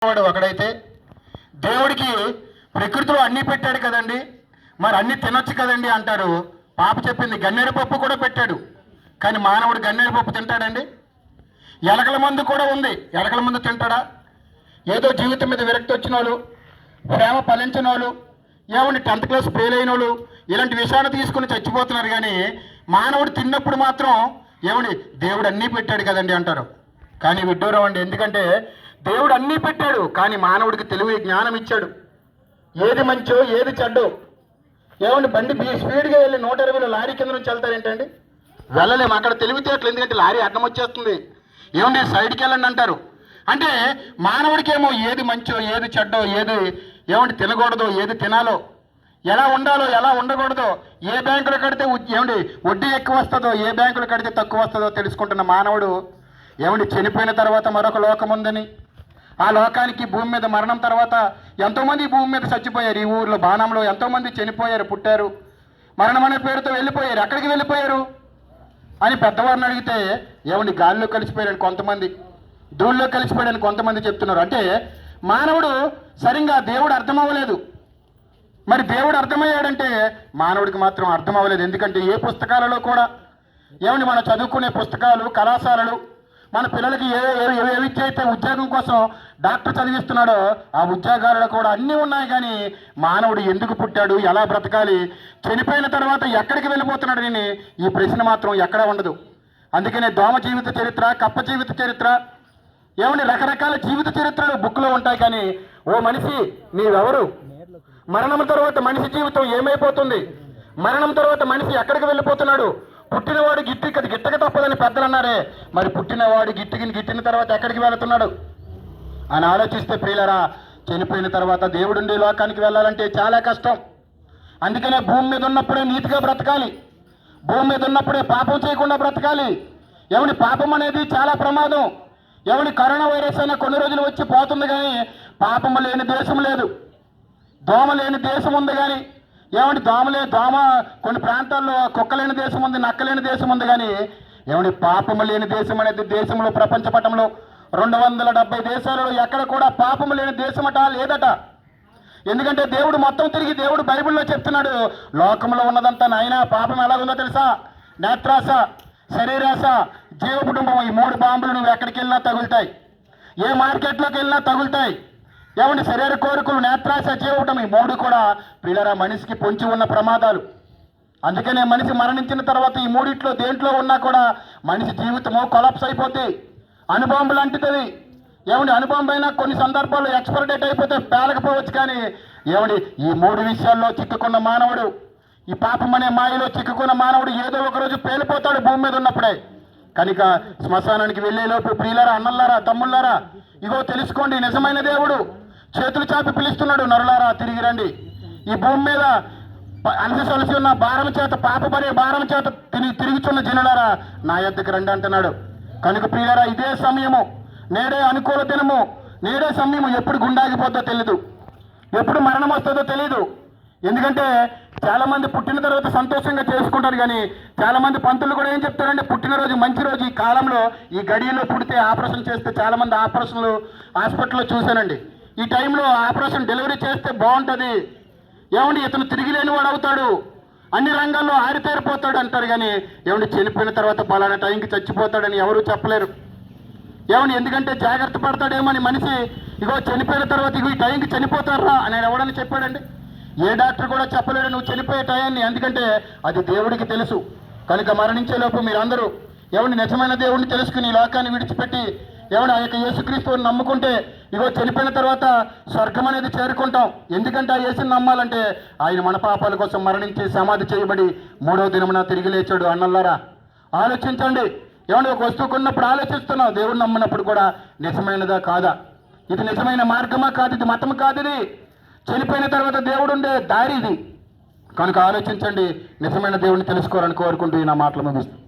వాడు ఒకడైతే దేవుడికి ప్రకృతిలో అన్నీ పెట్టాడు కదండి, మరి అన్నీ తినొచ్చు కదండి అంటారు. పాప చెప్పింది గన్నేరు పప్పు కూడా పెట్టాడు, కానీ మానవుడు గన్నేరు పప్పు తింటాడండి? ఎలకల మందు కూడా ఉంది, ఎలకల మందు తింటాడా? ఏదో జీవితం మీద విరక్తి వచ్చిన వాళ్ళు, ప్రేమ ఫలించిన వాళ్ళు, ఏమండి 10th క్లాస్ ఫెయిల్ అయిన వాళ్ళు ఇలాంటి విషయాన్ని తీసుకుని చచ్చిపోతున్నారు. కానీ మానవుడు తిన్నప్పుడు మాత్రం ఏమండి దేవుడు అన్నీ పెట్టాడు కదండి అంటారు. కానీ విడ్డూరం అండి, ఎందుకంటే దేవుడు అన్నీ పెట్టాడు, కానీ మానవుడికి తెలివి జ్ఞానం ఇచ్చాడు. ఏది మంచో ఏది చెడ్డో. ఏమండి బండి స్పీడ్గా వెళ్ళి 120లో లారీ కింద నుంచి వెళ్తారేంటండి? వెళ్ళలేము, అక్కడ తెలివితేటలు. ఎందుకంటే లారీ అడ్డం వచ్చేస్తుంది. ఏమండి సైడ్కి వెళ్ళండి అంటారు. అంటే మానవుడికేమో ఏది మంచో ఏది చెడ్డో, ఏది ఏమండి తినకూడదో, ఏది తినాలో, ఎలా ఉండాలో ఎలా ఉండకూడదో, ఏ బ్యాంకులో కడితే ఏమండి వడ్డీ ఎక్కువ వస్తుందో, ఏ బ్యాంకులో కడితే తక్కువ వస్తుందో తెలుసుకుంటున్న మానవుడు ఏమండి చనిపోయిన తర్వాత మరొక లోకం ఉందని, ఆ లోకానికి భూమి మీద మరణం తర్వాత ఎంతోమంది భూమి మీద చచ్చిపోయారు. ఈ ఊర్లో బాణంలో ఎంతోమంది చనిపోయారు, పుట్టారు, మరణం అనే పేరుతో వెళ్ళిపోయారు. ఎక్కడికి వెళ్ళిపోయారు అని పెద్దవారిని అడిగితే ఏమండి గాలిలో కలిసిపోయారని కొంతమంది, ధూళిలో కలిసిపోయాడని కొంతమంది చెప్తున్నారు. అంటే మానవుడు సరిగ్గా దేవుడు అర్థం అవ్వలేదు. మరి దేవుడు అర్థమయ్యాడంటే మానవుడికి మాత్రం అర్థం అవ్వలేదు. ఎందుకంటే ఏ పుస్తకాలలో కూడా ఏమండి మనం చదువుకునే పుస్తకాలు, కళాశాలలు, మన పిల్లలకి ఏవి అయితే ఉద్యోగం కోసం డాక్టర్ చదివిస్తున్నాడో ఆ ఉద్యోగాలలో కూడా అన్నీ ఉన్నాయి. కానీ మానవుడు ఎందుకు పుట్టాడు, ఎలా బ్రతకాలి, చనిపోయిన తర్వాత ఎక్కడికి వెళ్ళిపోతున్నాడు అని ఈ ప్రశ్న మాత్రం ఎక్కడా ఉండదు. అందుకనే దోమ జీవిత చరిత్ర, కప్ప జీవిత చరిత్ర, ఏమండి రకరకాల జీవిత చరిత్రలు బుక్లో ఉంటాయి. కానీ ఓ మనిషి నీవెవరు, మరణం తర్వాత మనిషి జీవితం ఏమైపోతుంది, మరణం తర్వాత మనిషి ఎక్కడికి వెళ్ళిపోతున్నాడు, పుట్టినవాడు గిట్టక తప్పదని పెద్దలు అన్నారే, మరి పుట్టినవాడు గిట్టిన తర్వాత ఎక్కడికి వెళుతున్నాడు అని ఆలోచిస్తే ప్రియులరా, చనిపోయిన తర్వాత దేవుడుండే లోకానికి వెళ్ళాలంటే చాలా కష్టం. అందుకనే భూమి మీద ఉన్నప్పుడే నీతిగా బ్రతకాలి, భూమి మీద ఉన్నప్పుడే పాపం చేయకుండా బ్రతకాలి. ఏమని పాపం అనేది చాలా ప్రమాదం. ఏమని కరోనా వైరస్ అయినా కొన్ని రోజులు వచ్చి పోతుంది, కానీ పాపం లేని దేశం లేదు, దోమ లేని దేశం ఉంది. కానీ ఏమంటే దోమ కొన్ని ప్రాంతాల్లో కుక్క లేని దేశం ఉంది, నక్క లేని దేశం ఉంది. కానీ ఏమంటే పాపము లేని దేశం అనేది దేశంలో ప్రపంచ పటంలో 270 దేశాలలో ఎక్కడ కూడా పాపము లేని దేశమట లేదట. ఎందుకంటే దేవుడు మొత్తం తిరిగి దేవుడు బైబిల్లో చెప్తున్నాడు, లోకంలో ఉన్నదంతా నాయన పాపం ఎలా ఉందో తెలుసా, నేత్రాస, శరీరాస, జీవ కుటుంబం, ఈ 3 బాంబులు నువ్వు ఎక్కడికి వెళ్ళినా తగులుతాయి, ఏ మార్కెట్లోకి వెళ్ళినా తగులుతాయి. ఏమంటే శరీర కోరికలు, నేత్రాశ, జీవటం, ఈ 3 కూడా ప్రియులరా మనిషికి పొంచి ఉన్న ప్రమాదాలు. అందుకనే మనిషి మరణించిన తర్వాత ఈ 3 దేంట్లో ఉన్నా కూడా మనిషి జీవితము కొలాప్స్ అయిపోతాయి, అణుబాంబులు అంటుతుంది. ఏమండి అణుబాంబు అయినా కొన్ని సందర్భాల్లో ఎక్స్పైర్ డేట్ అయిపోతే పేలకపోవచ్చు. కానీ ఏమండి ఈ 3 విషయాల్లో చిక్కుకున్న మానవుడు, ఈ పాపం అనే మాయలో చిక్కుకున్న మానవుడు ఏదో ఒకరోజు పేలిపోతాడు భూమి మీద ఉన్నప్పుడే. కనుక శ్మశానానికి వెళ్ళేలోపు ప్రియులారా, అన్నల్లారా, తమ్ముళ్ళారా, ఇగో తెలుసుకోండి, నిజమైన దేవుడు చేతులు చాపి పిలుస్తున్నాడు, నరులారా తిరిగి రండి. ఈ భూమి మీద అలసి ఉన్న భారం చేత, పాపపడే భారం చేత తిరుగుచున్న జనులారా నా యొద్దకు రండి అంటున్నాడు. కనుక ప్రియులారా, ఇదే సమయము, నేడే అనుకూల దినము, నేడే సమయము. ఎప్పుడు గుండాగిపోద్దో తెలీదు, ఎప్పుడు మరణం వస్తుందో తెలీదు. ఎందుకంటే చాలామంది పుట్టిన తర్వాత సంతోషంగా చేసుకుంటారు. కానీ చాలామంది పంతులు కూడా ఏం చెప్తారంటే పుట్టినరోజు మంచి రోజు, ఈ కాలంలో ఈ గడియలో పుడితే ఆపరేషన్ చేస్తే, చాలామంది ఆపరేషన్లు హాస్పిటల్లో చూశానండి, ఈ టైంలో ఆపరేషన్ డెలివరీ చేస్తే బాగుంటుంది, ఏమండి ఇతను తిరిగి లేని వాడు అవుతాడు, అన్ని రంగాల్లో ఆరితేరిపోతాడు అంటారు. కానీ ఏమండి చనిపోయిన తర్వాత పలానా టైంకి చచ్చిపోతాడని ఎవరు చెప్పలేరు. ఏమని ఎందుకంటే జాగ్రత్త పడతాడేమని మనిషి, ఇగో చనిపోయిన తర్వాత ఇగో ఈ టైంకి చనిపోతారా అని ఎవడని చెప్పాడండి? ఏ డాక్టర్ కూడా చెప్పలేడు నువ్వు చనిపోయే టయాన్ని, ఎందుకంటే అది దేవుడికి తెలుసు. కనుక మరణించేలోపు మీరందరూ ఎవరిని నిజమైన దేవుడిని తెలుసుకుని ఈ లోకాన్ని విడిచిపెట్టి ఎవడు ఆ యొక్క యేసుక్రీస్తుని నమ్ముకుంటే ఇగో చనిపోయిన తర్వాత స్వర్గం అనేది చేరుకుంటాం. ఎందుకంటే ఆ యేసుని నమ్మాలంటే ఆయన మన పాపాల కోసం మరణించి సమాధి చేయబడి 3వ దినమున తిరిగి లేచాడు. అన్నల్లారా ఆలోచించండి. ఏమంటే ఒక వస్తువు కొన్నప్పుడు ఆలోచిస్తున్నావు, దేవుడు నమ్మినప్పుడు కూడా నిజమైనదా కాదా, ఇది నిజమైన మార్గమా కాదు, ఇది మతం కాదు, ఇది చనిపోయిన తర్వాత దేవుడు ఉండే దారి ఇది. కనుక ఆలోచించండి, నిజమైన దేవుడిని తెలుసుకోవాలని కోరుకుంటూ నా మాటలు ముగిస్తాను.